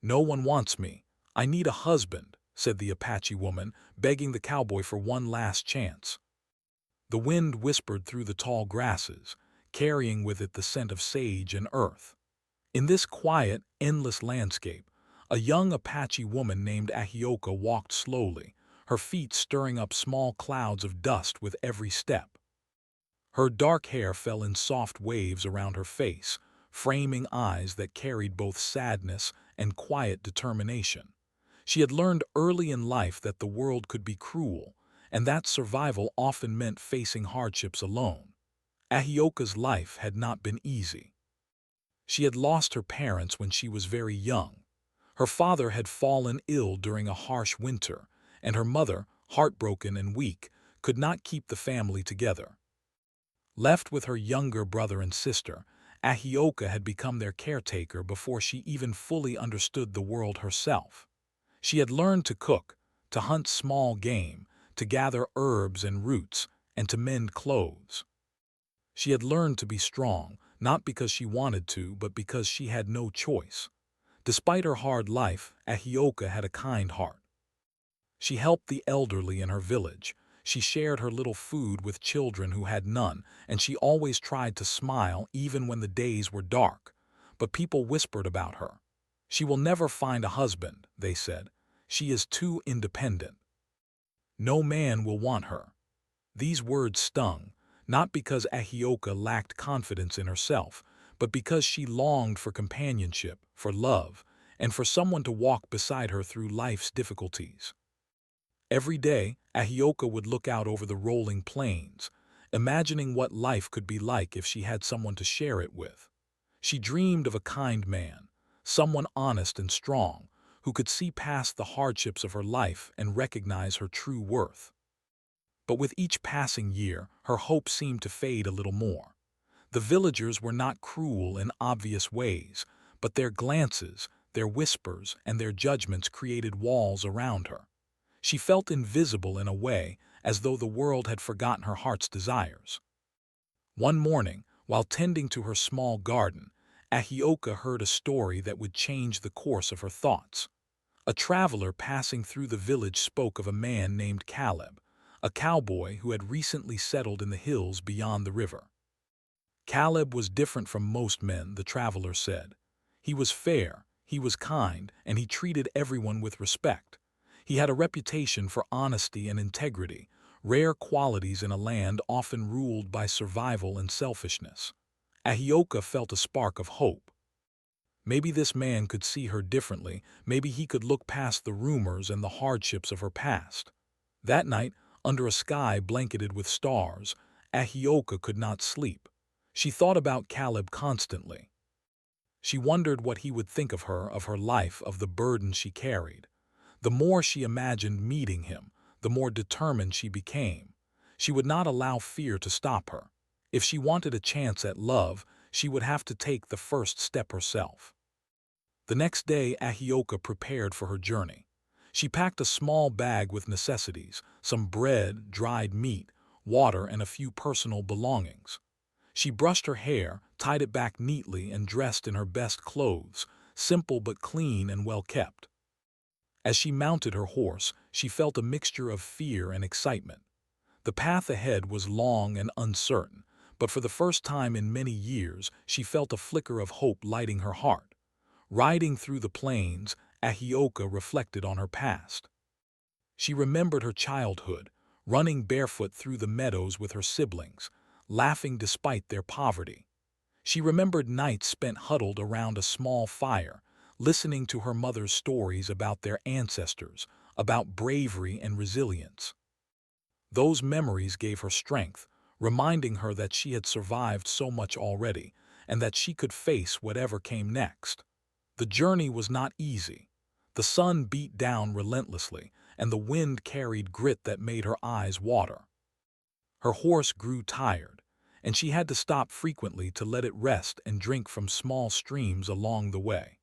"No one wants me. I need a husband," said the Apache woman, begging the cowboy for one last chance. The wind whispered through the tall grasses, carrying with it the scent of sage and earth. In this quiet, endless landscape, a young Apache woman named Ahioka walked slowly, her feet stirring up small clouds of dust with every step. Her dark hair fell in soft waves around her face, framing eyes that carried both sadness and quiet determination. She had learned early in life that the world could be cruel, and that survival often meant facing hardships alone. Ahioka's life had not been easy. She had lost her parents when she was very young. Her father had fallen ill during a harsh winter, and her mother, heartbroken and weak, could not keep the family together. Left with her younger brother and sister, Ahioka had become their caretaker before she even fully understood the world herself. She had learned to cook, to hunt small game, to gather herbs and roots, and to mend clothes. She had learned to be strong, not because she wanted to, but because she had no choice. Despite her hard life, Ahioka had a kind heart. She helped the elderly in her village. She shared her little food with children who had none, and she always tried to smile even when the days were dark. But people whispered about her. "She will never find a husband," they said. "She is too independent. No man will want her." These words stung, not because Ahioka lacked confidence in herself, but because she longed for companionship, for love, and for someone to walk beside her through life's difficulties. Every day, Ahioka would look out over the rolling plains, imagining what life could be like if she had someone to share it with. She dreamed of a kind man, someone honest and strong, who could see past the hardships of her life and recognize her true worth. But with each passing year, her hope seemed to fade a little more. The villagers were not cruel in obvious ways, but their glances, their whispers, and their judgments created walls around her. She felt invisible in a way, as though the world had forgotten her heart's desires. One morning, while tending to her small garden, Ahioka heard a story that would change the course of her thoughts. A traveler passing through the village spoke of a man named Caleb, a cowboy who had recently settled in the hills beyond the river. Caleb was different from most men, the traveler said. He was fair, he was kind, and he treated everyone with respect. He had a reputation for honesty and integrity, rare qualities in a land often ruled by survival and selfishness. Ahioka felt a spark of hope. Maybe this man could see her differently, maybe he could look past the rumors and the hardships of her past. That night, under a sky blanketed with stars, Ahioka could not sleep. She thought about Caleb constantly. She wondered what he would think of her life, of the burden she carried. The more she imagined meeting him, the more determined she became. She would not allow fear to stop her. If she wanted a chance at love, she would have to take the first step herself. The next day, Ahioka prepared for her journey. She packed a small bag with necessities, some bread, dried meat, water, and a few personal belongings. She brushed her hair, tied it back neatly, and dressed in her best clothes, simple but clean and well kept. As she mounted her horse, she felt a mixture of fear and excitement. The path ahead was long and uncertain, but for the first time in many years, she felt a flicker of hope lighting her heart. Riding through the plains, Ahioka reflected on her past. She remembered her childhood, running barefoot through the meadows with her siblings, laughing despite their poverty. She remembered nights spent huddled around a small fire, listening to her mother's stories about their ancestors, about bravery and resilience. Those memories gave her strength, reminding her that she had survived so much already, and that she could face whatever came next. The journey was not easy. The sun beat down relentlessly, and the wind carried grit that made her eyes water. Her horse grew tired, and she had to stop frequently to let it rest and drink from small streams along the way.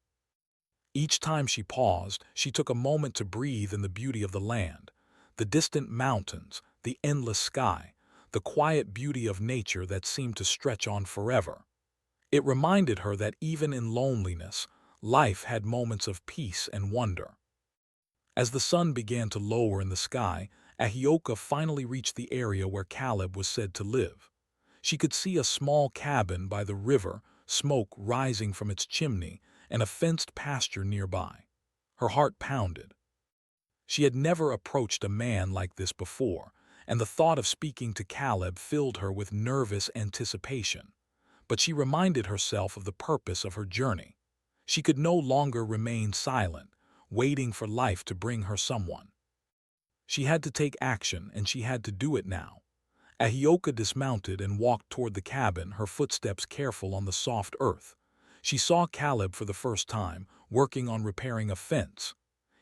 Each time she paused, she took a moment to breathe in the beauty of the land, the distant mountains, the endless sky, the quiet beauty of nature that seemed to stretch on forever. It reminded her that even in loneliness, life had moments of peace and wonder. As the sun began to lower in the sky, Ahioka finally reached the area where Caleb was said to live. She could see a small cabin by the river, smoke rising from its chimney, and a fenced pasture nearby. Her heart pounded. She had never approached a man like this before, and the thought of speaking to Caleb filled her with nervous anticipation. But she reminded herself of the purpose of her journey. She could no longer remain silent, waiting for life to bring her someone. She had to take action, and she had to do it now. Ahioka dismounted and walked toward the cabin, her footsteps careful on the soft earth. She saw Caleb for the first time, working on repairing a fence.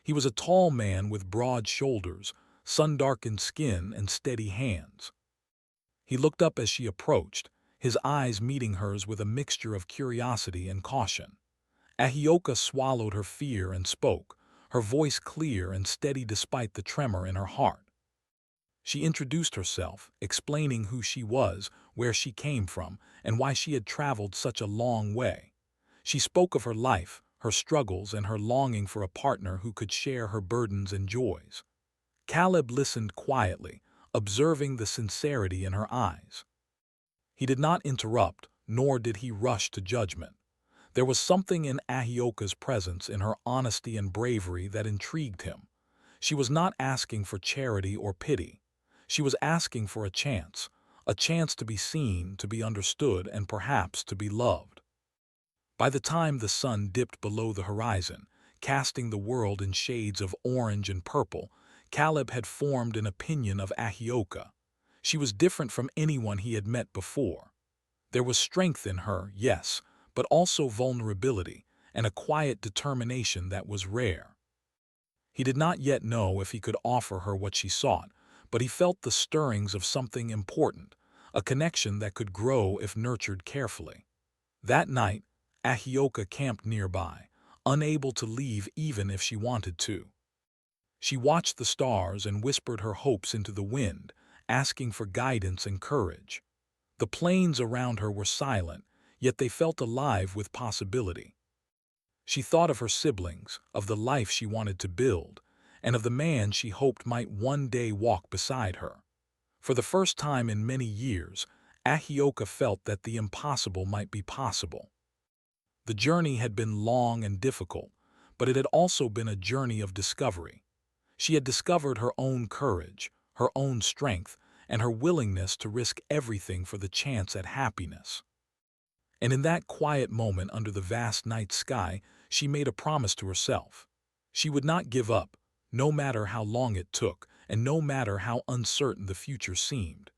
He was a tall man with broad shoulders, sun-darkened skin, and steady hands. He looked up as she approached, his eyes meeting hers with a mixture of curiosity and caution. Ahioka swallowed her fear and spoke, her voice clear and steady despite the tremor in her heart. She introduced herself, explaining who she was, where she came from, and why she had traveled such a long way. She spoke of her life, her struggles, and her longing for a partner who could share her burdens and joys. Caleb listened quietly, observing the sincerity in her eyes. He did not interrupt, nor did he rush to judgment. There was something in Ahioka's presence, in her honesty and bravery, that intrigued him. She was not asking for charity or pity. She was asking for a chance to be seen, to be understood, and perhaps to be loved. By the time the sun dipped below the horizon, casting the world in shades of orange and purple, Caleb had formed an opinion of Ahioka. She was different from anyone he had met before. There was strength in her, yes, but also vulnerability and a quiet determination that was rare. He did not yet know if he could offer her what she sought, but he felt the stirrings of something important, a connection that could grow if nurtured carefully. That night, Ahioka camped nearby, unable to leave even if she wanted to. She watched the stars and whispered her hopes into the wind, asking for guidance and courage. The plains around her were silent, yet they felt alive with possibility. She thought of her siblings, of the life she wanted to build, and of the man she hoped might one day walk beside her. For the first time in many years, Ahioka felt that the impossible might be possible. The journey had been long and difficult, but it had also been a journey of discovery. She had discovered her own courage, her own strength, and her willingness to risk everything for the chance at happiness. And in that quiet moment under the vast night sky, she made a promise to herself. She would not give up, no matter how long it took, and no matter how uncertain the future seemed.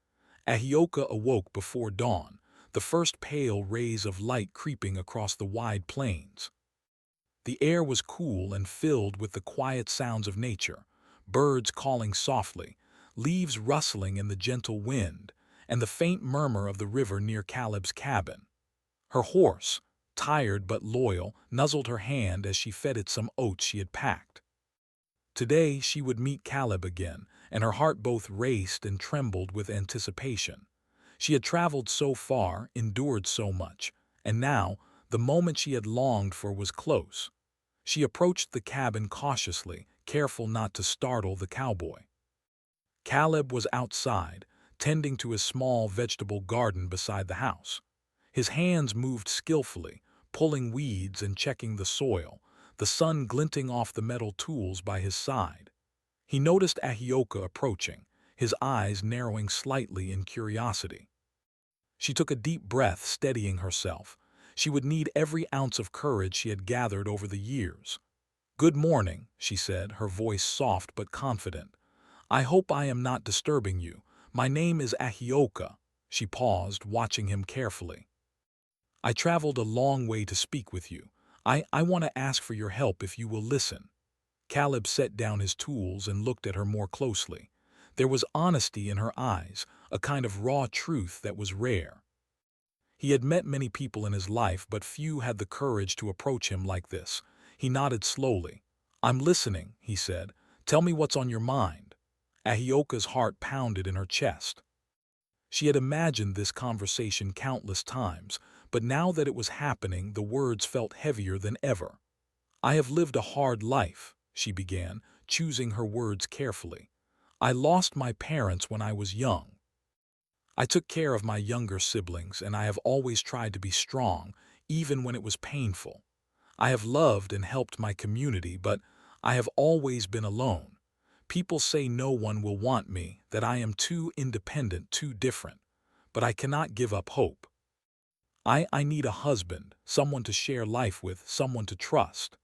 Ahioka awoke before dawn, the first pale rays of light creeping across the wide plains. The air was cool and filled with the quiet sounds of nature, birds calling softly, leaves rustling in the gentle wind, and the faint murmur of the river near Caleb's cabin. Her horse, tired but loyal, nuzzled her hand as she fed it some oats she had packed. Today she would meet Caleb again, and her heart both raced and trembled with anticipation. She had traveled so far, endured so much, and now the moment she had longed for was close. She approached the cabin cautiously, careful not to startle the cowboy. Caleb was outside, tending to his small vegetable garden beside the house. His hands moved skillfully, pulling weeds and checking the soil, the sun glinting off the metal tools by his side. He noticed Ahioka approaching, his eyes narrowing slightly in curiosity. She took a deep breath, steadying herself. She would need every ounce of courage she had gathered over the years. "Good morning," she said, her voice soft but confident. "I hope I am not disturbing you. My name is Ahioka." She paused, watching him carefully. "I traveled a long way to speak with you. I want to ask for your help if you will listen." Caleb set down his tools and looked at her more closely. There was honesty in her eyes, a kind of raw truth that was rare. He had met many people in his life, but few had the courage to approach him like this. He nodded slowly. "I'm listening," he said. "Tell me what's on your mind." Ahioka's heart pounded in her chest. She had imagined this conversation countless times, but now that it was happening, the words felt heavier than ever. "I have lived a hard life," she began, choosing her words carefully. "I lost my parents when I was young. I took care of my younger siblings, and I have always tried to be strong, even when it was painful. I have loved and helped my community, but I have always been alone. People say no one will want me, that I am too independent, too different. But I cannot give up hope. I need a husband, someone to share life with, someone to trust."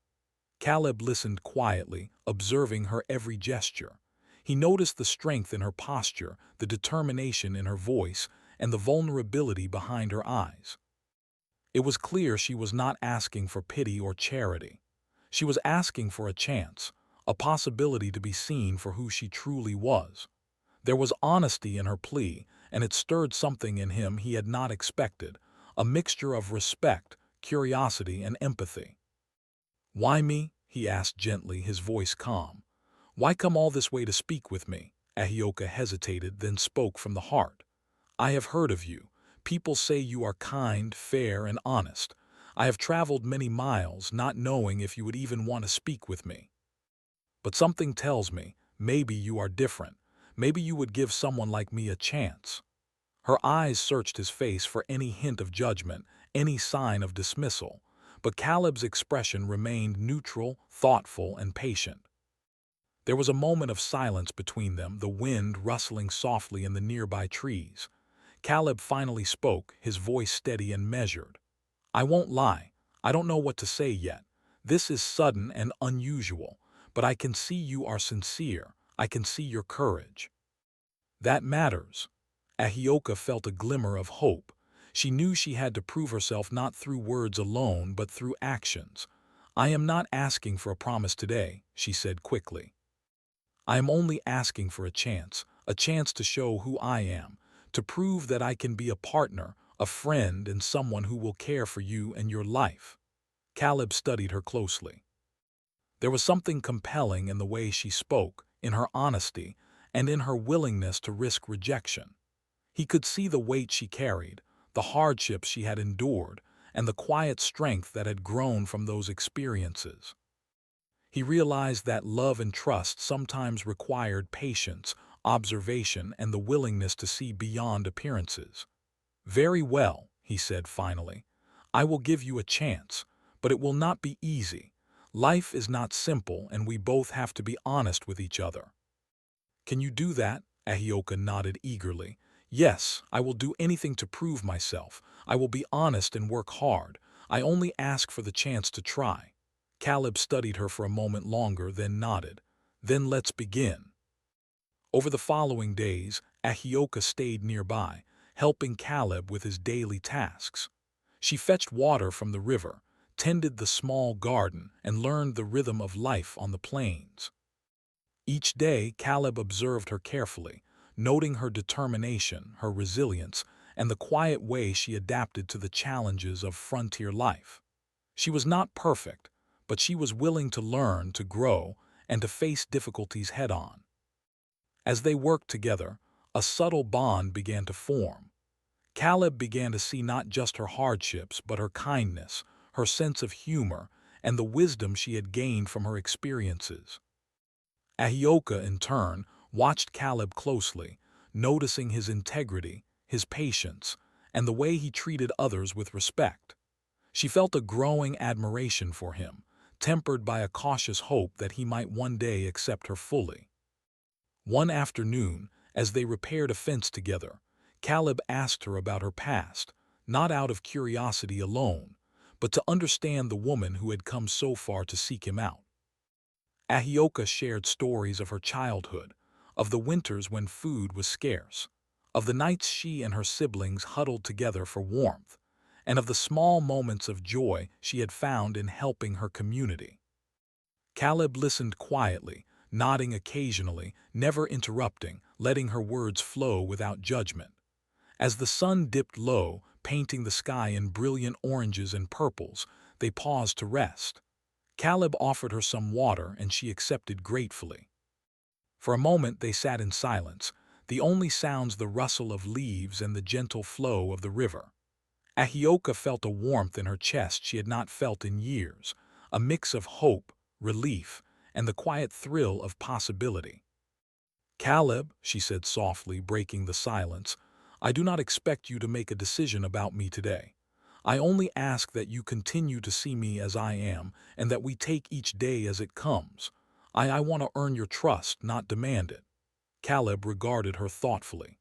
Caleb listened quietly, observing her every gesture. He noticed the strength in her posture, the determination in her voice, and the vulnerability behind her eyes. It was clear she was not asking for pity or charity. She was asking for a chance, a possibility to be seen for who she truly was. There was honesty in her plea, and it stirred something in him he had not expected, a mixture of respect, curiosity, and empathy. "Why me?" he asked gently, his voice calm. "Why come all this way to speak with me?" Ahioka hesitated, then spoke from the heart. "I have heard of you. People say you are kind, fair, and honest. I have traveled many miles, not knowing if you would even want to speak with me. But something tells me, maybe you are different. Maybe you would give someone like me a chance." Her eyes searched his face for any hint of judgment, any sign of dismissal, but Caleb's expression remained neutral, thoughtful, and patient. There was a moment of silence between them, the wind rustling softly in the nearby trees. Caleb finally spoke, his voice steady and measured. "I won't lie. I don't know what to say yet. This is sudden and unusual, but I can see you are sincere. I can see your courage. That matters." Ahioka felt a glimmer of hope. She knew she had to prove herself not through words alone, but through actions. "I am not asking for a promise today," she said quickly. "I am only asking for a chance to show who I am, to prove that I can be a partner, a friend, and someone who will care for you and your life." Caleb studied her closely. There was something compelling in the way she spoke, in her honesty, and in her willingness to risk rejection. He could see the weight she carried, the hardships she had endured, and the quiet strength that had grown from those experiences. He realized that love and trust sometimes required patience, observation, and the willingness to see beyond appearances. "Very well," he said finally. "I will give you a chance, but it will not be easy. Life is not simple, and we both have to be honest with each other." "Can you do that?" Ahioka nodded eagerly. "Yes, I will do anything to prove myself. I will be honest and work hard. I only ask for the chance to try." Caleb studied her for a moment longer, then nodded. "Then let's begin." Over the following days, Ahioka stayed nearby, helping Caleb with his daily tasks. She fetched water from the river, tended the small garden, and learned the rhythm of life on the plains. Each day, Caleb observed her carefully, noting her determination, her resilience, and the quiet way she adapted to the challenges of frontier life. She was not perfect, but she was willing to learn, to grow, and to face difficulties head-on. As they worked together, a subtle bond began to form. Caleb began to see not just her hardships, but her kindness, her sense of humor, and the wisdom she had gained from her experiences. Ahioka, in turn, watched Caleb closely, noticing his integrity, his patience, and the way he treated others with respect. She felt a growing admiration for him, tempered by a cautious hope that he might one day accept her fully. One afternoon, as they repaired a fence together, Caleb asked her about her past, not out of curiosity alone, but to understand the woman who had come so far to seek him out. Ahioka shared stories of her childhood, of the winters when food was scarce, of the nights she and her siblings huddled together for warmth, and of the small moments of joy she had found in helping her community. Caleb listened quietly, nodding occasionally, never interrupting, letting her words flow without judgment. As the sun dipped low, painting the sky in brilliant oranges and purples, they paused to rest. Caleb offered her some water, and she accepted gratefully. For a moment they sat in silence, the only sounds the rustle of leaves and the gentle flow of the river. Ahioka felt a warmth in her chest she had not felt in years, a mix of hope, relief, and the quiet thrill of possibility. "Caleb," she said softly, breaking the silence, "I do not expect you to make a decision about me today. I only ask that you continue to see me as I am and that we take each day as it comes. I want to earn your trust, not demand it." Caleb regarded her thoughtfully.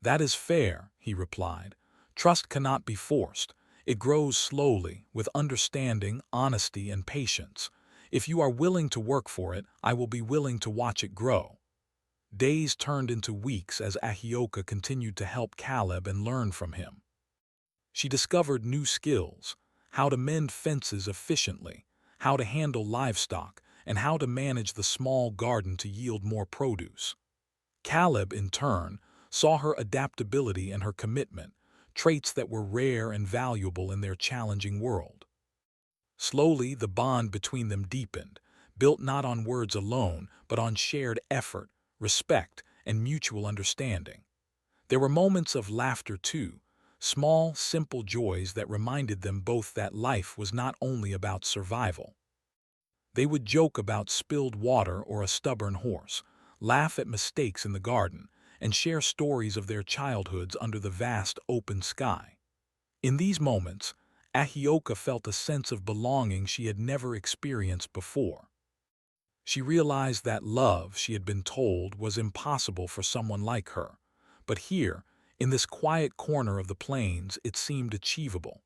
"That is fair," he replied. "Trust cannot be forced. It grows slowly, with understanding, honesty, and patience. If you are willing to work for it, I will be willing to watch it grow." Days turned into weeks as Ahioka continued to help Caleb and learn from him. She discovered new skills: how to mend fences efficiently, how to handle livestock, and how to manage the small garden to yield more produce. Caleb, in turn, saw her adaptability and her commitment, traits that were rare and valuable in their challenging world. Slowly, the bond between them deepened, built not on words alone, but on shared effort, respect, and mutual understanding. There were moments of laughter too, small, simple joys that reminded them both that life was not only about survival. They would joke about spilled water or a stubborn horse, laugh at mistakes in the garden, and share stories of their childhoods under the vast open sky. In these moments, Ahioka felt a sense of belonging she had never experienced before. She realized that love, she had been told, was impossible for someone like her. But here, in this quiet corner of the plains, it seemed achievable.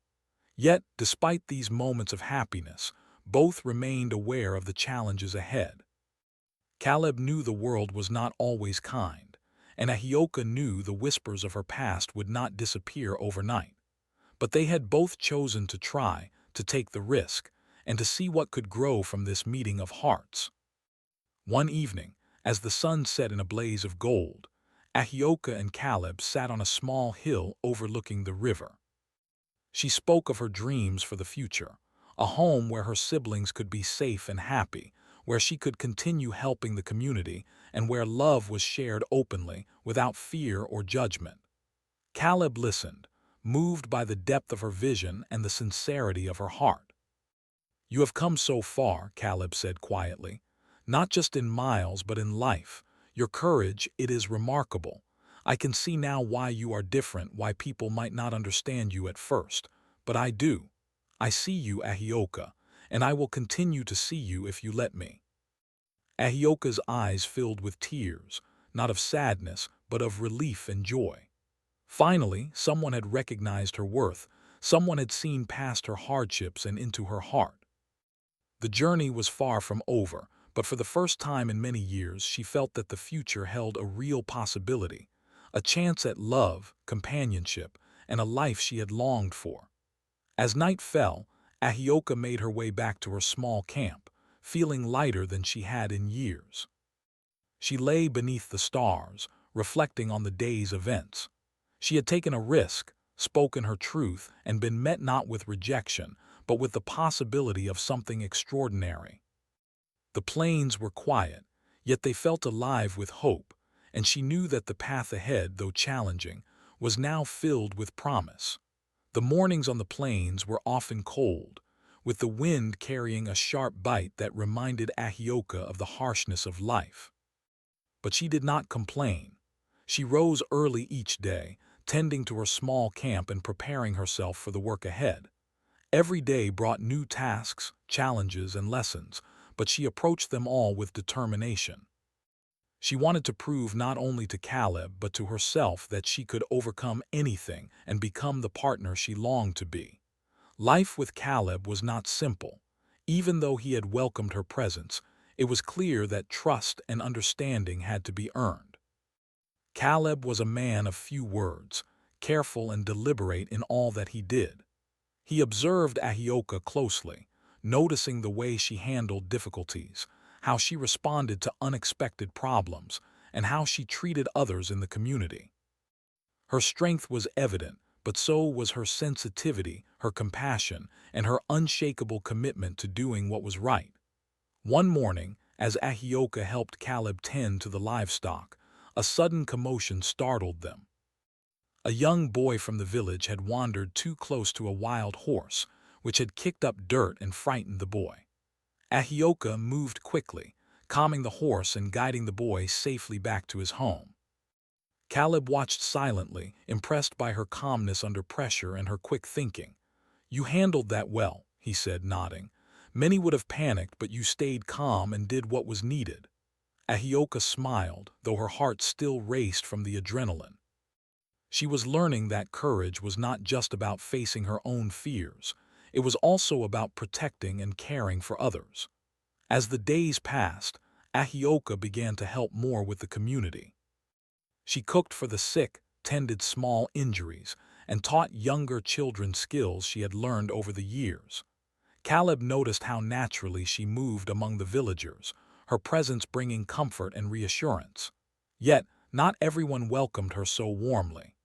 Yet, despite these moments of happiness, both remained aware of the challenges ahead. Caleb knew the world was not always kind, and Ahioka knew the whispers of her past would not disappear overnight. But they had both chosen to try, to take the risk, and to see what could grow from this meeting of hearts. One evening, as the sun set in a blaze of gold, Ahioka and Caleb sat on a small hill overlooking the river. She spoke of her dreams for the future, a home where her siblings could be safe and happy, where she could continue helping the community, and where love was shared openly, without fear or judgment. Caleb listened, moved by the depth of her vision and the sincerity of her heart. "You have come so far," Caleb said quietly, "not just in miles but in life. Your courage, it is remarkable. I can see now why you are different, why people might not understand you at first. But I do. I see you, Ahioka, and I will continue to see you if you let me." Ahioka's eyes filled with tears, not of sadness, but of relief and joy. Finally, someone had recognized her worth, someone had seen past her hardships and into her heart. The journey was far from over, but for the first time in many years she felt that the future held a real possibility, a chance at love, companionship, and a life she had longed for. As night fell, Ahioka made her way back to her small camp, feeling lighter than she had in years. She lay beneath the stars, reflecting on the day's events. She had taken a risk, spoken her truth, and been met not with rejection, but with the possibility of something extraordinary. The plains were quiet, yet they felt alive with hope, and she knew that the path ahead, though challenging, was now filled with promise. The mornings on the plains were often cold, with the wind carrying a sharp bite that reminded Ahioka of the harshness of life. But she did not complain. She rose early each day, tending to her small camp and preparing herself for the work ahead. Every day brought new tasks, challenges, and lessons, but she approached them all with determination. She wanted to prove not only to Caleb but to herself that she could overcome anything and become the partner she longed to be. Life with Caleb was not simple. Even though he had welcomed her presence, it was clear that trust and understanding had to be earned. Caleb was a man of few words, careful and deliberate in all that he did. He observed Ahioka closely, noticing the way she handled difficulties, how she responded to unexpected problems, and how she treated others in the community. Her strength was evident, but so was her sensitivity, her compassion, and her unshakable commitment to doing what was right. One morning, as Ahioka helped Caleb tend to the livestock, a sudden commotion startled them. A young boy from the village had wandered too close to a wild horse, which had kicked up dirt and frightened the boy. Ahioka moved quickly, calming the horse and guiding the boy safely back to his home. Caleb watched silently, impressed by her calmness under pressure and her quick thinking. "You handled that well," he said, nodding. "Many would have panicked, but you stayed calm and did what was needed." Ahioka smiled, though her heart still raced from the adrenaline. She was learning that courage was not just about facing her own fears. It was also about protecting and caring for others. As the days passed, Ahioka began to help more with the community. She cooked for the sick, tended small injuries, and taught younger children skills she had learned over the years. Caleb noticed how naturally she moved among the villagers, her presence bringing comfort and reassurance. Yet, not everyone welcomed her so warmly.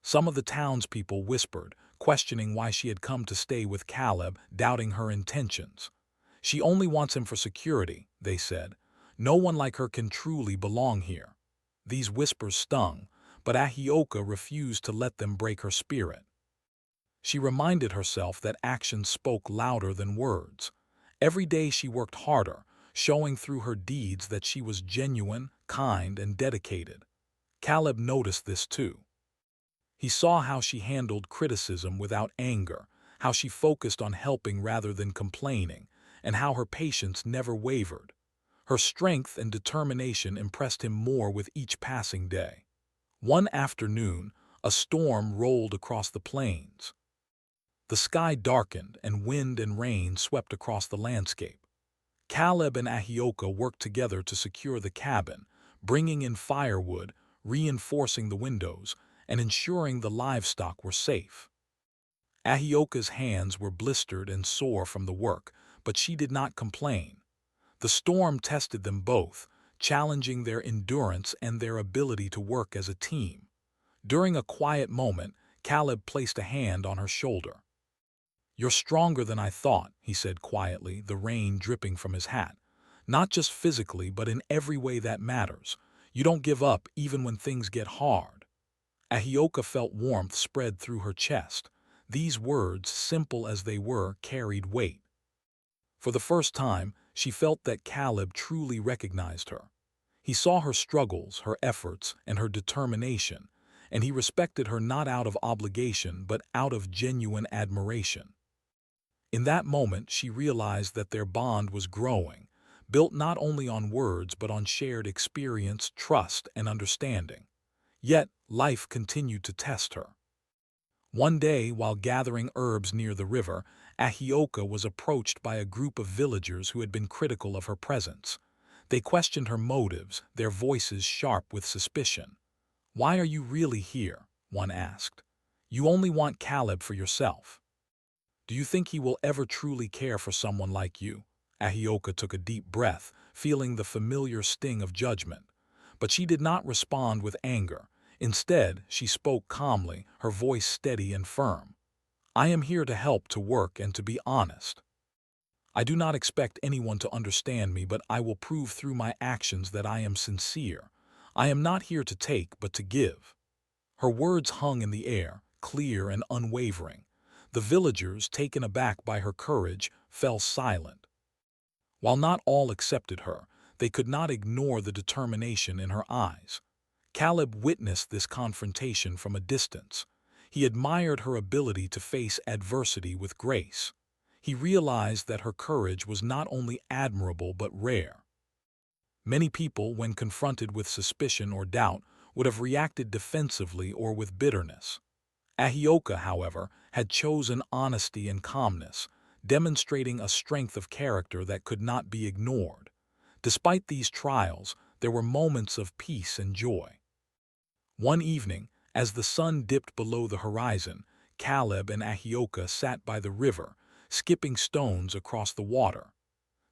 Some of the townspeople whispered, questioning why she had come to stay with Caleb, doubting her intentions. "She only wants him for security," they said. "No one like her can truly belong here." These whispers stung, but Ahioka refused to let them break her spirit. She reminded herself that actions spoke louder than words. Every day she worked harder, showing through her deeds that she was genuine, kind, and dedicated. Caleb noticed this too. He saw how she handled criticism without anger, how she focused on helping rather than complaining, and how her patience never wavered. Her strength and determination impressed him more with each passing day. One afternoon, a storm rolled across the plains. The sky darkened, and wind and rain swept across the landscape. Caleb and Ahioka worked together to secure the cabin, bringing in firewood, reinforcing the windows, and ensuring the livestock were safe. Ahioka's hands were blistered and sore from the work, but she did not complain. The storm tested them both, challenging their endurance and their ability to work as a team. During a quiet moment, Caleb placed a hand on her shoulder. "You're stronger than I thought," he said quietly, the rain dripping from his hat. "Not just physically, but in every way that matters. You don't give up even when things get hard." Ahioka felt warmth spread through her chest. These words, simple as they were, carried weight. For the first time, she felt that Caleb truly recognized her. He saw her struggles, her efforts, and her determination, and he respected her not out of obligation but out of genuine admiration. In that moment, she realized that their bond was growing, built not only on words but on shared experience, trust, and understanding. Yet, life continued to test her. One day, while gathering herbs near the river, Ahioka was approached by a group of villagers who had been critical of her presence. They questioned her motives, their voices sharp with suspicion. "Why are you really here?" one asked. "You only want Caleb for yourself. Do you think he will ever truly care for someone like you?" Ahioka took a deep breath, feeling the familiar sting of judgment. But she did not respond with anger. Instead, she spoke calmly, her voice steady and firm. "I am here to help, to work, and to be honest. I do not expect anyone to understand me, but I will prove through my actions that I am sincere. I am not here to take, but to give." Her words hung in the air, clear and unwavering. The villagers, taken aback by her courage, fell silent. While not all accepted her, they could not ignore the determination in her eyes. Caleb witnessed this confrontation from a distance. He admired her ability to face adversity with grace. He realized that her courage was not only admirable but rare. Many people, when confronted with suspicion or doubt, would have reacted defensively or with bitterness. Ahioka, however, had chosen honesty and calmness, demonstrating a strength of character that could not be ignored. Despite these trials, there were moments of peace and joy. One evening, as the sun dipped below the horizon, Caleb and Ahioka sat by the river, skipping stones across the water.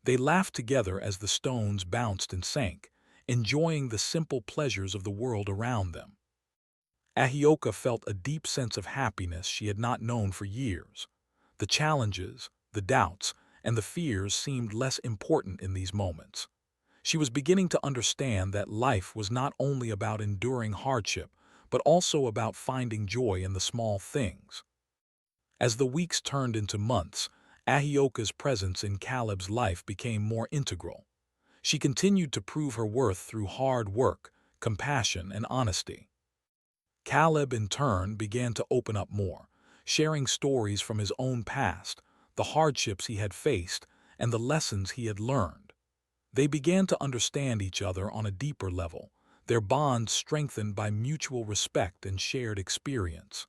They laughed together as the stones bounced and sank, enjoying the simple pleasures of the world around them. Ahioka felt a deep sense of happiness she had not known for years. The challenges, the doubts, and the fears seemed less important in these moments. She was beginning to understand that life was not only about enduring hardship, but also about finding joy in the small things. As the weeks turned into months, Ahioka's presence in Caleb's life became more integral. She continued to prove her worth through hard work, compassion, and honesty. Caleb, in turn, began to open up more, sharing stories from his own past, the hardships he had faced, and the lessons he had learned. They began to understand each other on a deeper level, their bond strengthened by mutual respect and shared experience.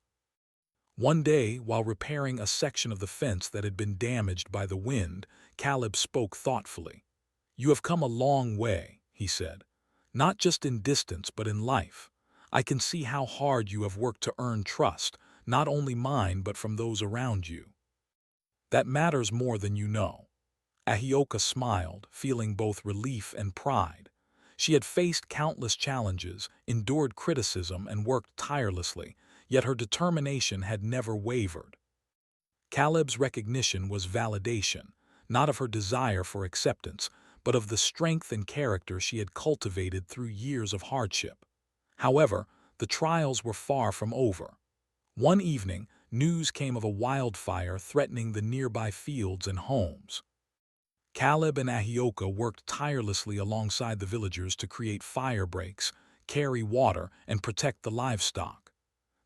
One day, while repairing a section of the fence that had been damaged by the wind, Caleb spoke thoughtfully. "You have come a long way," he said, "not just in distance but in life. I can see how hard you have worked to earn trust, not only mine but from those around you. That matters more than you know." Ahioka smiled, feeling both relief and pride. She had faced countless challenges, endured criticism, and worked tirelessly, yet her determination had never wavered. Caleb's recognition was validation, not of her desire for acceptance, but of the strength and character she had cultivated through years of hardship. However, the trials were far from over. One evening, news came of a wildfire threatening the nearby fields and homes. Caleb and Ahioka worked tirelessly alongside the villagers to create fire breaks, carry water, and protect the livestock.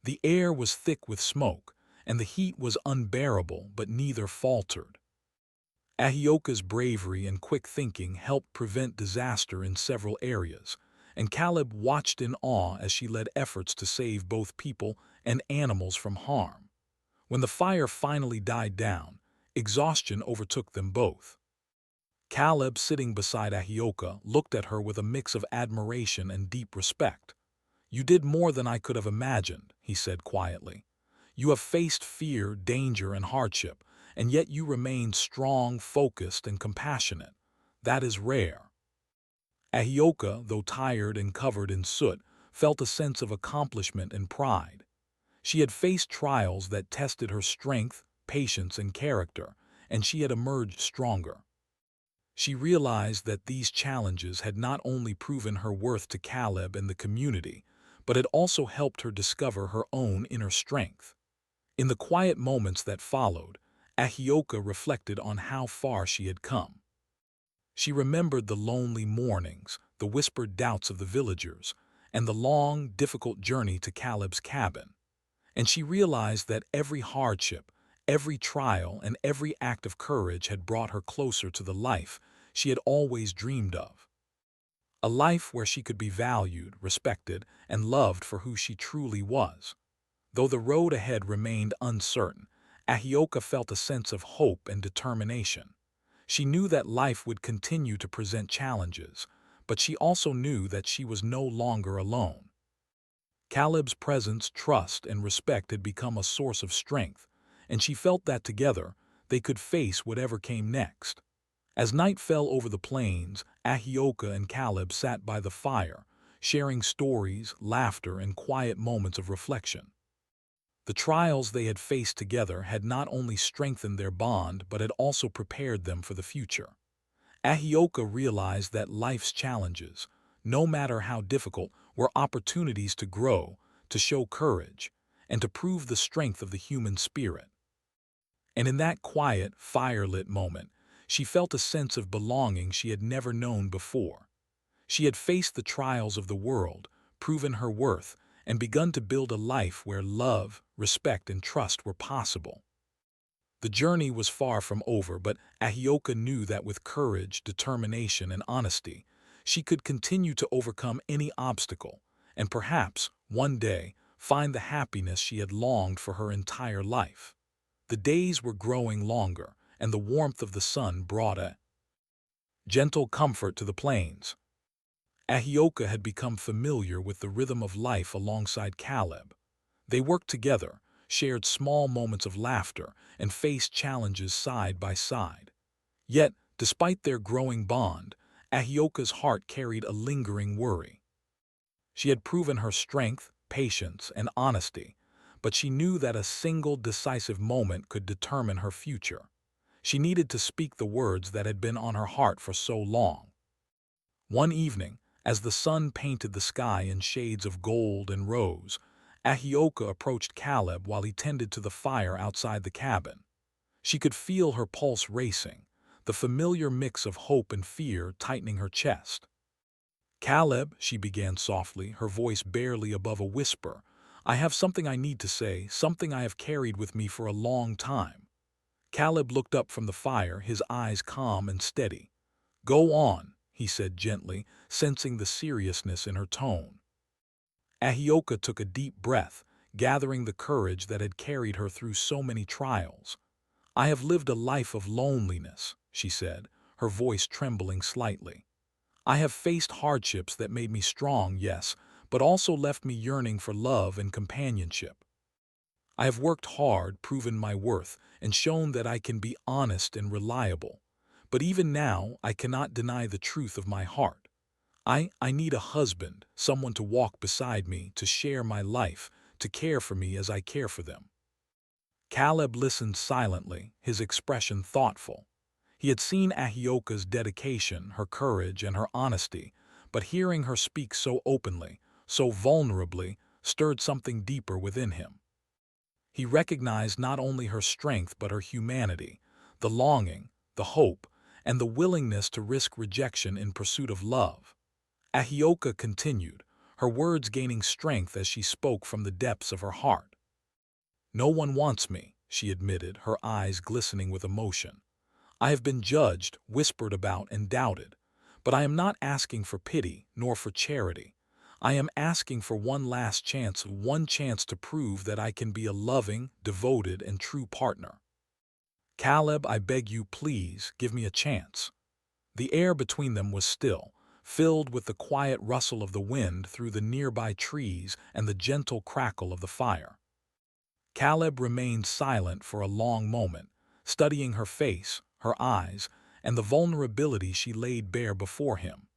The air was thick with smoke, and the heat was unbearable, but neither faltered. Ahioka's bravery and quick thinking helped prevent disaster in several areas, and Caleb watched in awe as she led efforts to save both people and animals from harm. When the fire finally died down, exhaustion overtook them both. Caleb, sitting beside Ahioka, looked at her with a mix of admiration and deep respect. "You did more than I could have imagined," he said quietly. "You have faced fear, danger, and hardship, and yet you remained strong, focused, and compassionate. That is rare." Ahioka, though tired and covered in soot, felt a sense of accomplishment and pride. She had faced trials that tested her strength, patience, and character, and she had emerged stronger. She realized that these challenges had not only proven her worth to Caleb and the community, but had also helped her discover her own inner strength. In the quiet moments that followed, Ahioka reflected on how far she had come. She remembered the lonely mornings, the whispered doubts of the villagers, and the long, difficult journey to Caleb's cabin. And she realized that every hardship, every trial, and every act of courage had brought her closer to the life she had always dreamed of. A life where she could be valued, respected, and loved for who she truly was. Though the road ahead remained uncertain, Ahioka felt a sense of hope and determination. She knew that life would continue to present challenges, but she also knew that she was no longer alone. Caleb's presence, trust, and respect had become a source of strength, and she felt that together they could face whatever came next. As night fell over the plains, Ahioka and Caleb sat by the fire, sharing stories, laughter, and quiet moments of reflection. The trials they had faced together had not only strengthened their bond but had also prepared them for the future. Ahioka realized that life's challenges, no matter how difficult, were opportunities to grow, to show courage, and to prove the strength of the human spirit. And in that quiet, fire-lit moment, she felt a sense of belonging she had never known before. She had faced the trials of the world, proven her worth, and begun to build a life where love, respect, and trust were possible. The journey was far from over, but Ahioka knew that with courage, determination, and honesty, she could continue to overcome any obstacle, and perhaps, one day, find the happiness she had longed for her entire life. The days were growing longer, and the warmth of the sun brought a gentle comfort to the plains. Ahioka had become familiar with the rhythm of life alongside Caleb. They worked together, shared small moments of laughter, and faced challenges side by side. Yet, despite their growing bond, Ahioka's heart carried a lingering worry. She had proven her strength, patience, and honesty, but she knew that a single decisive moment could determine her future. She needed to speak the words that had been on her heart for so long. One evening, as the sun painted the sky in shades of gold and rose, Ahioka approached Caleb while he tended to the fire outside the cabin. She could feel her pulse racing, the familiar mix of hope and fear tightening her chest. "Caleb," she began softly, her voice barely above a whisper, "I have something I need to say, something I have carried with me for a long time." Caleb looked up from the fire, his eyes calm and steady. "Go on," he said gently, sensing the seriousness in her tone. Ahioka took a deep breath, gathering the courage that had carried her through so many trials. "I have lived a life of loneliness," she said, her voice trembling slightly. "I have faced hardships that made me strong, yes, but also left me yearning for love and companionship. I have worked hard, proven my worth, and shown that I can be honest and reliable. But even now, I cannot deny the truth of my heart. I need a husband, someone to walk beside me, to share my life, to care for me as I care for them." Caleb listened silently, his expression thoughtful. He had seen Ahioka's dedication, her courage, and her honesty, but hearing her speak so openly, so vulnerably, stirred something deeper within him. He recognized not only her strength but her humanity, the longing, the hope, and the willingness to risk rejection in pursuit of love. Ahioka continued, her words gaining strength as she spoke from the depths of her heart. "No one wants me," she admitted, her eyes glistening with emotion. "I have been judged, whispered about, and doubted. But I am not asking for pity, nor for charity. I am asking for one last chance, one chance to prove that I can be a loving, devoted, and true partner. Caleb, I beg you, please, give me a chance." The air between them was still, filled with the quiet rustle of the wind through the nearby trees and the gentle crackle of the fire. Caleb remained silent for a long moment, studying her face, her eyes, and the vulnerability she laid bare before him.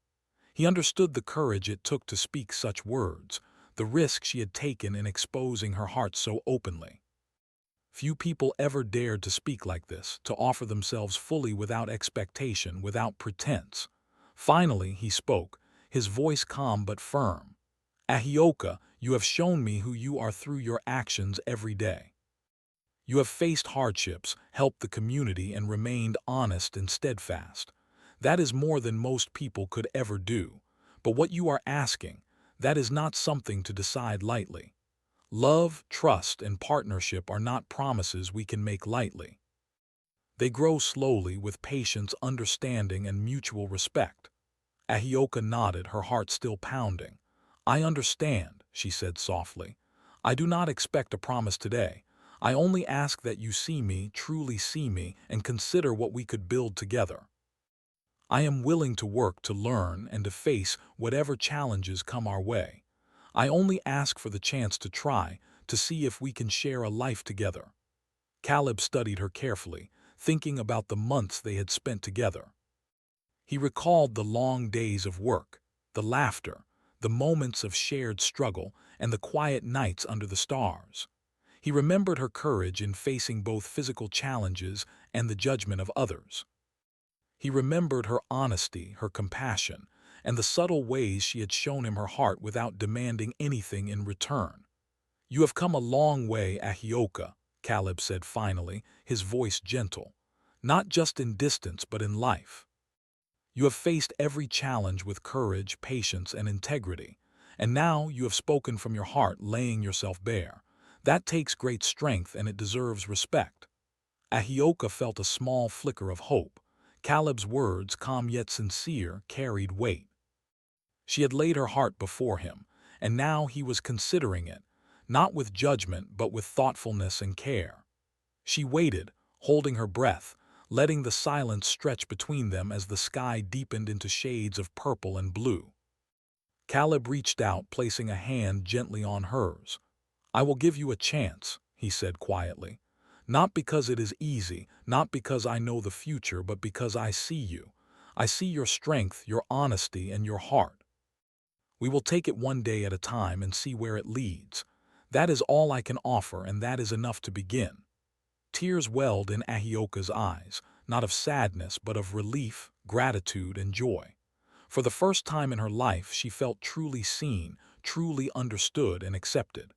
He understood the courage it took to speak such words, the risk she had taken in exposing her heart so openly. Few people ever dared to speak like this, to offer themselves fully without expectation, without pretense. Finally, he spoke, his voice calm but firm. "Ahioka, you have shown me who you are through your actions every day. You have faced hardships, helped the community, and remained honest and steadfast. That is more than most people could ever do. But what you are asking, that is not something to decide lightly. Love, trust, and partnership are not promises we can make lightly. They grow slowly with patience, understanding, and mutual respect." Ahioka nodded, her heart still pounding. "I understand," she said softly. "I do not expect a promise today. I only ask that you see me, truly see me, and consider what we could build together. I am willing to work, to learn, and to face whatever challenges come our way. I only ask for the chance to try, to see if we can share a life together." Caleb studied her carefully, thinking about the months they had spent together. He recalled the long days of work, the laughter, the moments of shared struggle, and the quiet nights under the stars. He remembered her courage in facing both physical challenges and the judgment of others. He remembered her honesty, her compassion, and the subtle ways she had shown him her heart without demanding anything in return. "You have come a long way, Ahioka," Caleb said finally, his voice gentle. "Not just in distance, but in life. You have faced every challenge with courage, patience, and integrity, and now you have spoken from your heart, laying yourself bare. That takes great strength, and it deserves respect." Ahioka felt a small flicker of hope. Caleb's words, calm yet sincere, carried weight. She had laid her heart before him, and now he was considering it, not with judgment but with thoughtfulness and care. She waited, holding her breath, letting the silence stretch between them as the sky deepened into shades of purple and blue. Caleb reached out, placing a hand gently on hers. "I will give you a chance," he said quietly. "Not because it is easy, not because I know the future, but because I see you. I see your strength, your honesty, and your heart. We will take it one day at a time and see where it leads. That is all I can offer, and that is enough to begin." Tears welled in Ahioka's eyes, not of sadness but of relief, gratitude, and joy. For the first time in her life she felt truly seen, truly understood and accepted.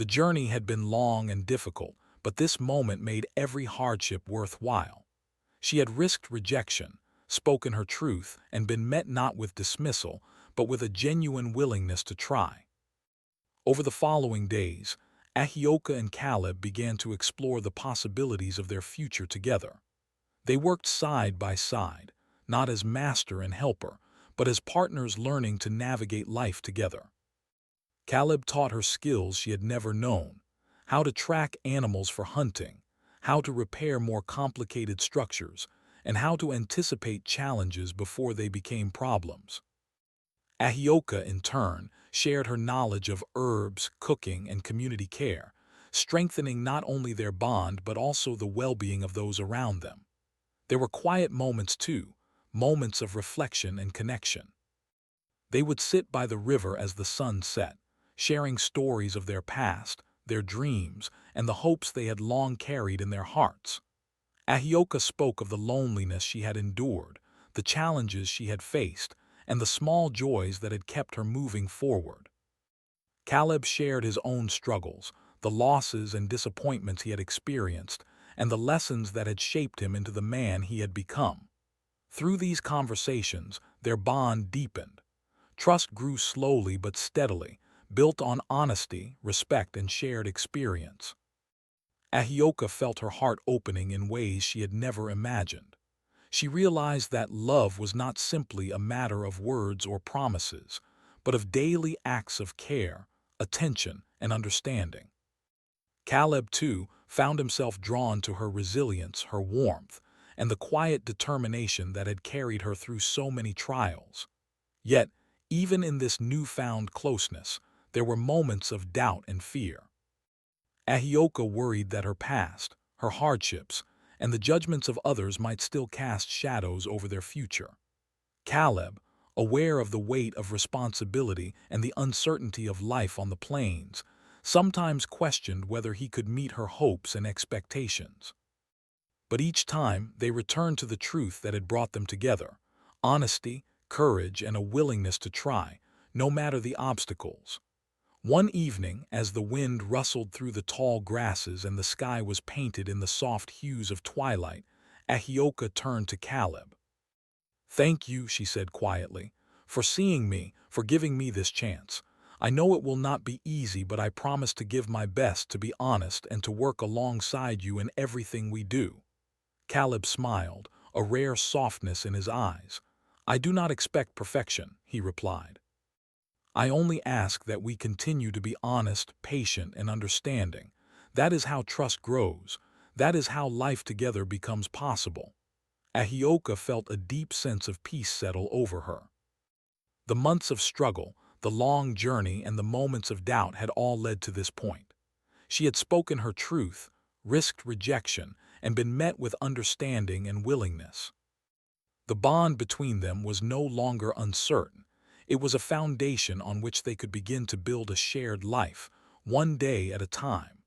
The journey had been long and difficult, but this moment made every hardship worthwhile. She had risked rejection, spoken her truth, and been met not with dismissal, but with a genuine willingness to try. Over the following days, Ahioka and Caleb began to explore the possibilities of their future together. They worked side by side, not as master and helper, but as partners learning to navigate life together. Caleb taught her skills she had never known: how to track animals for hunting, how to repair more complicated structures, and how to anticipate challenges before they became problems. Ahioka, in turn, shared her knowledge of herbs, cooking, and community care, strengthening not only their bond but also the well-being of those around them. There were quiet moments too, moments of reflection and connection. They would sit by the river as the sun set, sharing stories of their past, their dreams, and the hopes they had long carried in their hearts. Ahioka spoke of the loneliness she had endured, the challenges she had faced, and the small joys that had kept her moving forward. Caleb shared his own struggles, the losses and disappointments he had experienced, and the lessons that had shaped him into the man he had become. Through these conversations, their bond deepened. Trust grew slowly but steadily, built on honesty, respect, and shared experience. Ahioka felt her heart opening in ways she had never imagined. She realized that love was not simply a matter of words or promises, but of daily acts of care, attention, and understanding. Caleb, too, found himself drawn to her resilience, her warmth, and the quiet determination that had carried her through so many trials. Yet, even in this newfound closeness, there were moments of doubt and fear. Ahioka worried that her past, her hardships, and the judgments of others might still cast shadows over their future. Caleb, aware of the weight of responsibility and the uncertainty of life on the plains, sometimes questioned whether he could meet her hopes and expectations. But each time they returned to the truth that had brought them together: honesty, courage, and a willingness to try, no matter the obstacles. One evening, as the wind rustled through the tall grasses and the sky was painted in the soft hues of twilight, Ahioka turned to Caleb. "Thank you," she said quietly, "for seeing me, for giving me this chance. I know it will not be easy, but I promise to give my best, to be honest, and to work alongside you in everything we do." Caleb smiled, a rare softness in his eyes. "I do not expect perfection," he replied. "I only ask that we continue to be honest, patient, and understanding. That is how trust grows. That is how life together becomes possible." Ahioka felt a deep sense of peace settle over her. The months of struggle, the long journey, and the moments of doubt had all led to this point. She had spoken her truth, risked rejection, and been met with understanding and willingness. The bond between them was no longer uncertain. It was a foundation on which they could begin to build a shared life, one day at a time.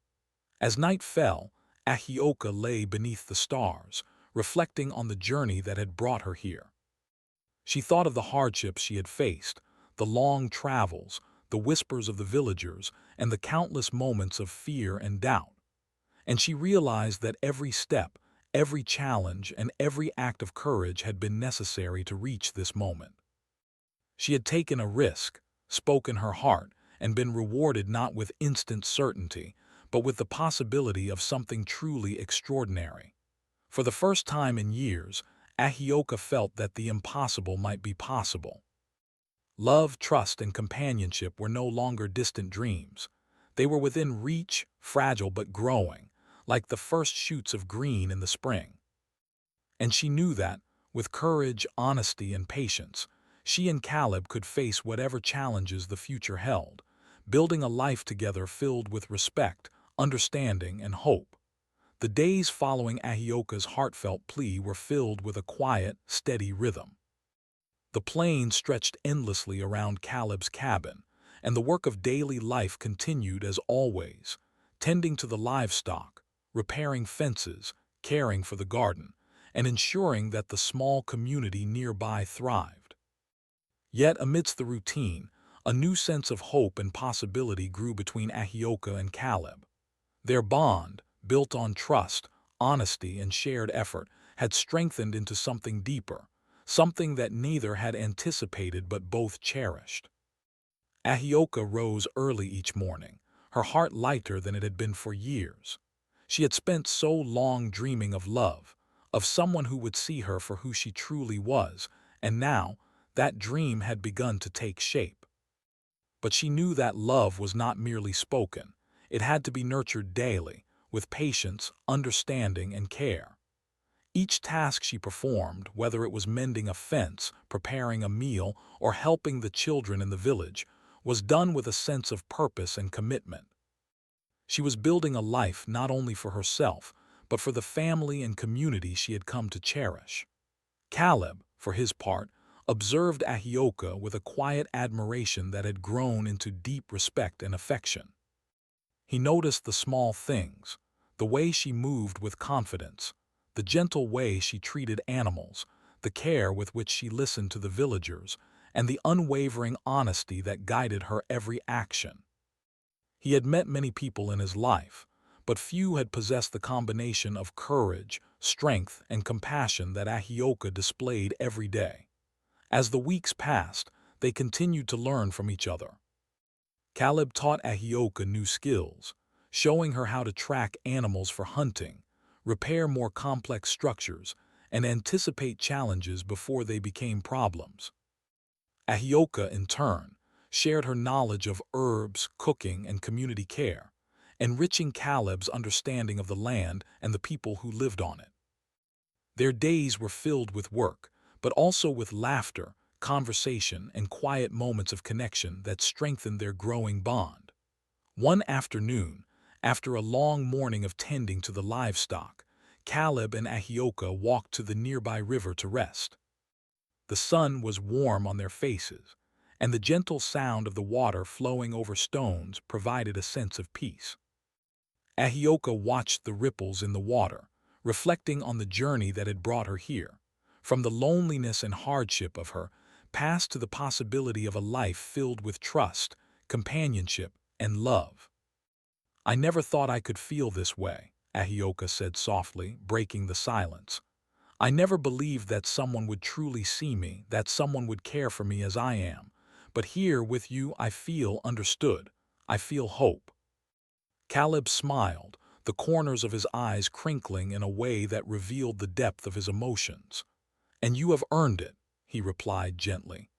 As night fell, Ahioka lay beneath the stars, reflecting on the journey that had brought her here. She thought of the hardships she had faced, the long travels, the whispers of the villagers, and the countless moments of fear and doubt. And she realized that every step, every challenge, and every act of courage had been necessary to reach this moment. She had taken a risk, spoken her heart, and been rewarded not with instant certainty, but with the possibility of something truly extraordinary. For the first time in years, Ahioka felt that the impossible might be possible. Love, trust, and companionship were no longer distant dreams. They were within reach, fragile but growing, like the first shoots of green in the spring. And she knew that, with courage, honesty, and patience, she and Caleb could face whatever challenges the future held, building a life together filled with respect, understanding, and hope. The days following Ahioka's heartfelt plea were filled with a quiet, steady rhythm. The plains stretched endlessly around Caleb's cabin, and the work of daily life continued as always, tending to the livestock, repairing fences, caring for the garden, and ensuring that the small community nearby thrived. Yet amidst the routine, A new sense of hope and possibility grew between Ahioka and Caleb. Their bond, built on trust, honesty, and shared effort, had strengthened into something deeper, something that neither had anticipated but both cherished. Ahioka rose early each morning, her heart lighter than it had been for years. She had spent so long dreaming of love, of someone who would see her for who she truly was, and now that dream had begun to take shape. But she knew that love was not merely spoken. It had to be nurtured daily, with patience, understanding, and care. Each task she performed, whether it was mending a fence, preparing a meal, or helping the children in the village, was done with a sense of purpose and commitment. She was building a life not only for herself, but for the family and community she had come to cherish. Caleb, for his part, observed Ahioka with a quiet admiration that had grown into deep respect and affection. He noticed the small things, the way she moved with confidence, the gentle way she treated animals, the care with which she listened to the villagers, and the unwavering honesty that guided her every action. He had met many people in his life, but few had possessed the combination of courage, strength, and compassion that Ahioka displayed every day. As the weeks passed, they continued to learn from each other. Caleb taught Ahioka new skills, showing her how to track animals for hunting, repair more complex structures, and anticipate challenges before they became problems. Ahioka, in turn, shared her knowledge of herbs, cooking, and community care, enriching Caleb's understanding of the land and the people who lived on it. Their days were filled with work, but also with laughter, conversation, and quiet moments of connection that strengthened their growing bond. One afternoon, after a long morning of tending to the livestock, Caleb and Ahioka walked to the nearby river to rest. The sun was warm on their faces, and the gentle sound of the water flowing over stones provided a sense of peace. Ahioka watched the ripples in the water, reflecting on the journey that had brought her here, from the loneliness and hardship of her past to the possibility of a life filled with trust, companionship, and love. "I never thought I could feel this way," Ahioka said softly, breaking the silence. "I never believed that someone would truly see me, that someone would care for me as I am. But here with you I feel understood. I feel hope." Caleb smiled, the corners of his eyes crinkling in a way that revealed the depth of his emotions. "And you have earned it," he replied gently.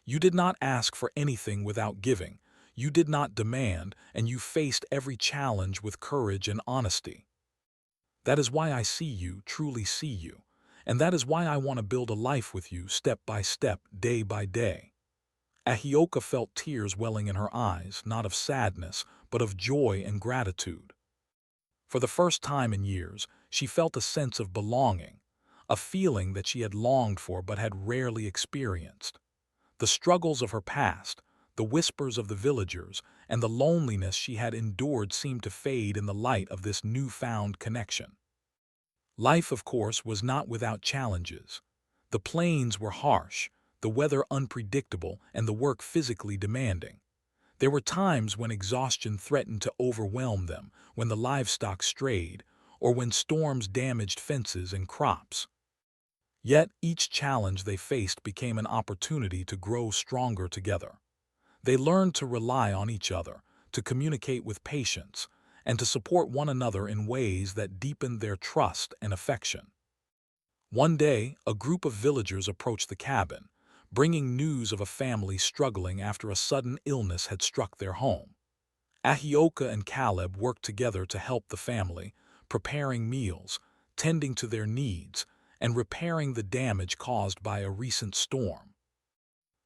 "You did not ask for anything without giving. You did not demand, and you faced every challenge with courage and honesty. That is why I see you, truly see you. And that is why I want to build a life with you, step by step, day by day." Ahioka felt tears welling in her eyes, not of sadness, but of joy and gratitude. For the first time in years, she felt a sense of belonging, a feeling that she had longed for but had rarely experienced. The struggles of her past, the whispers of the villagers, and the loneliness she had endured seemed to fade in the light of this newfound connection. Life, of course, was not without challenges. The plains were harsh, the weather unpredictable, and the work physically demanding. There were times when exhaustion threatened to overwhelm them, when the livestock strayed, or when storms damaged fences and crops. Yet each challenge they faced became an opportunity to grow stronger together. They learned to rely on each other, to communicate with patience, and to support one another in ways that deepened their trust and affection. One day, a group of villagers approached the cabin, bringing news of a family struggling after a sudden illness had struck their home. Ahioka and Caleb worked together to help the family, preparing meals, tending to their needs, and repairing the damage caused by a recent storm.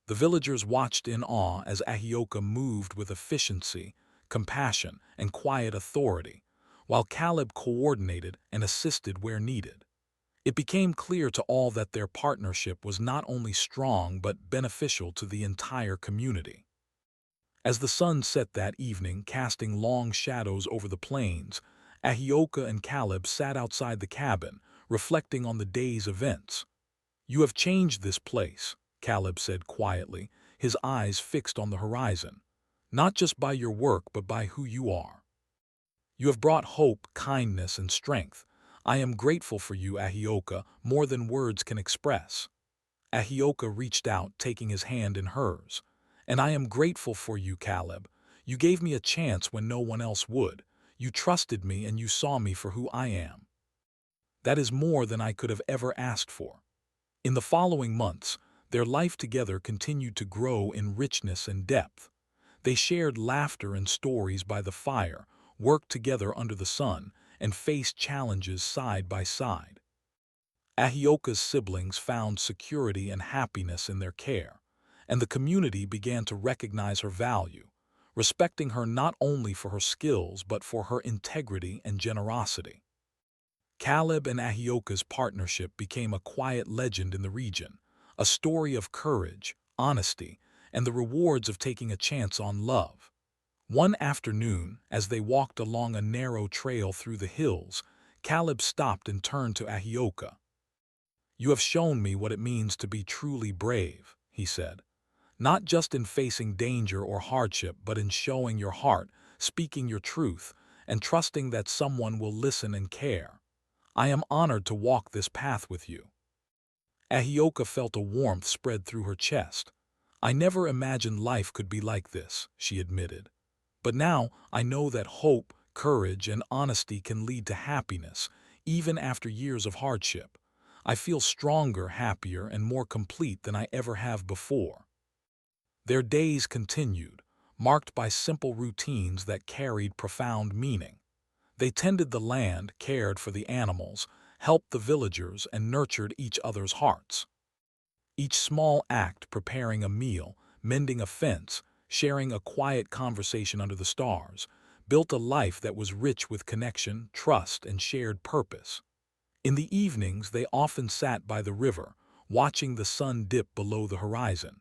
The villagers watched in awe as Ahioka moved with efficiency, compassion, and quiet authority, while Caleb coordinated and assisted where needed. It became clear to all that their partnership was not only strong but beneficial to the entire community. As the sun set that evening, casting long shadows over the plains, Ahioka and Caleb sat outside the cabin, reflecting on the day's events. "You have changed this place," Caleb said quietly, his eyes fixed on the horizon. "Not just by your work, but by who you are. You have brought hope, kindness, and strength. I am grateful for you, Ahioka, more than words can express." Ahioka reached out, taking his hand in hers. "And I am grateful for you, Caleb. You gave me a chance when no one else would. You trusted me and you saw me for who I am. That is more than I could have ever asked for." In the following months, their life together continued to grow in richness and depth. They shared laughter and stories by the fire, worked together under the sun, and faced challenges side by side. Ahioka's siblings found security and happiness in their care, and the community began to recognize her value, respecting her not only for her skills but for her integrity and generosity. Caleb and Ahioka's partnership became a quiet legend in the region, a story of courage, honesty, and the rewards of taking a chance on love. One afternoon, as they walked along a narrow trail through the hills, Caleb stopped and turned to Ahioka. "You have shown me what it means to be truly brave," he said. "Not just in facing danger or hardship, but in showing your heart, speaking your truth, and trusting that someone will listen and care. I am honored to walk this path with you." Ahioka felt a warmth spread through her chest. "I never imagined life could be like this," she admitted. "But now I know that hope, courage, and honesty can lead to happiness, even after years of hardship. I feel stronger, happier, and more complete than I ever have before." Their days continued, marked by simple routines that carried profound meaning. They tended the land, cared for the animals, helped the villagers, and nurtured each other's hearts. Each small act, preparing a meal, mending a fence, sharing a quiet conversation under the stars, built a life that was rich with connection, trust, and shared purpose. In the evenings, they often sat by the river, watching the sun dip below the horizon.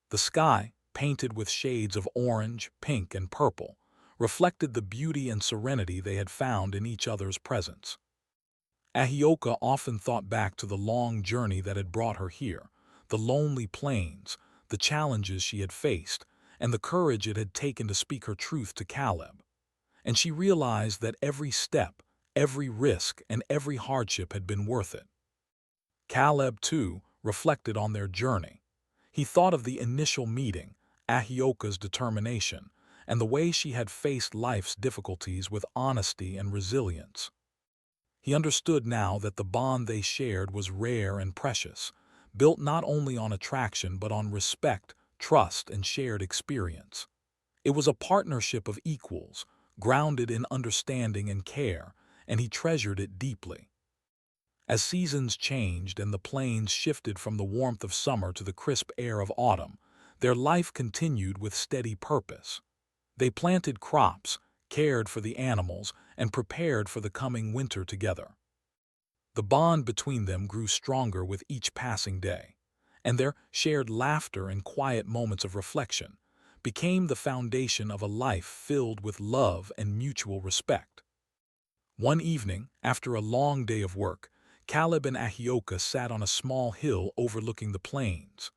The sky, painted with shades of orange, pink, and purple, reflected the beauty and serenity they had found in each other's presence. Ahioka often thought back to the long journey that had brought her here, the lonely plains, the challenges she had faced, and the courage it had taken to speak her truth to Caleb. And she realized that every step, every risk, and every hardship had been worth it. Caleb, too, reflected on their journey. He thought of the initial meeting, Ahioka's determination, and the way she had faced life's difficulties with honesty and resilience. He understood now that the bond they shared was rare and precious, built not only on attraction but on respect, trust, and shared experience. It was a partnership of equals, grounded in understanding and care, and he treasured it deeply. As seasons changed and the plains shifted from the warmth of summer to the crisp air of autumn, their life continued with steady purpose. They planted crops, cared for the animals, and prepared for the coming winter together. The bond between them grew stronger with each passing day, and their shared laughter and quiet moments of reflection became the foundation of a life filled with love and mutual respect. One evening, after a long day of work, Caleb and Ahioka sat on a small hill overlooking the plains.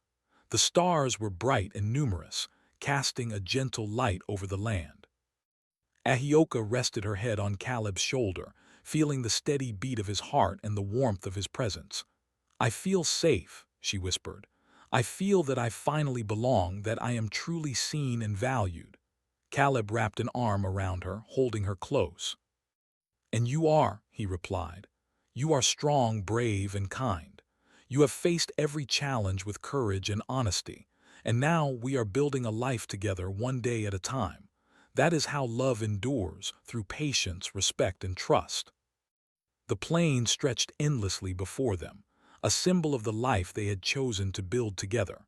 The stars were bright and numerous, casting a gentle light over the land. Ahioka rested her head on Caleb's shoulder, feeling the steady beat of his heart and the warmth of his presence. "I feel safe," she whispered. "I feel that I finally belong, that I am truly seen and valued." Caleb wrapped an arm around her, holding her close. "And you are," he replied. "You are strong, brave, and kind. You have faced every challenge with courage and honesty, and now we are building a life together one day at a time. That is how love endures, through patience, respect, and trust." The plain stretched endlessly before them, a symbol of the life they had chosen to build together.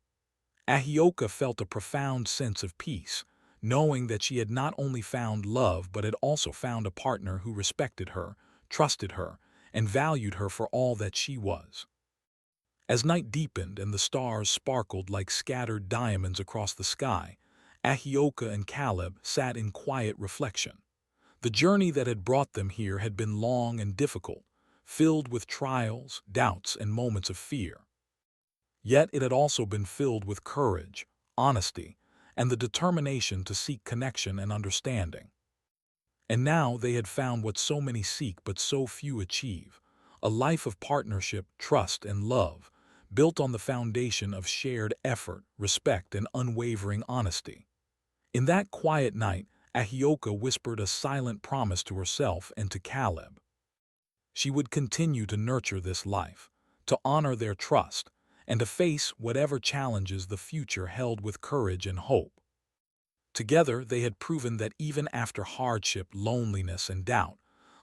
Ahioka felt a profound sense of peace, knowing that she had not only found love but had also found a partner who respected her, trusted her, and valued her for all that she was. As night deepened and the stars sparkled like scattered diamonds across the sky, Ahioka and Caleb sat in quiet reflection. The journey that had brought them here had been long and difficult, filled with trials, doubts, and moments of fear. Yet it had also been filled with courage, honesty, and the determination to seek connection and understanding. And now they had found what so many seek but so few achieve, a life of partnership, trust, and love, built on the foundation of shared effort, respect, and unwavering honesty. In that quiet night, Ahioka whispered a silent promise to herself and to Caleb. She would continue to nurture this life, to honor their trust, and to face whatever challenges the future held with courage and hope. Together, they had proven that even after hardship, loneliness, and doubt,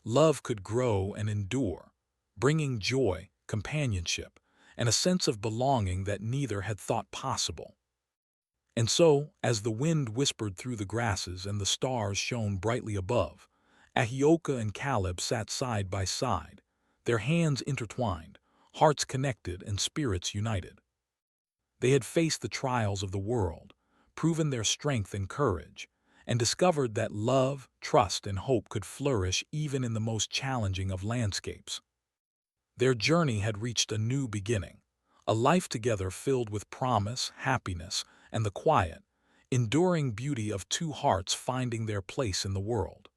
love could grow and endure, bringing joy, companionship, and a sense of belonging that neither had thought possible. And so, as the wind whispered through the grasses and the stars shone brightly above, Ahioka and Caleb sat side by side, their hands intertwined, hearts connected, and spirits united. They had faced the trials of the world, proven their strength and courage, and discovered that love, trust, and hope could flourish even in the most challenging of landscapes. Their journey had reached a new beginning, a life together filled with promise, happiness, and the quiet, enduring beauty of two hearts finding their place in the world.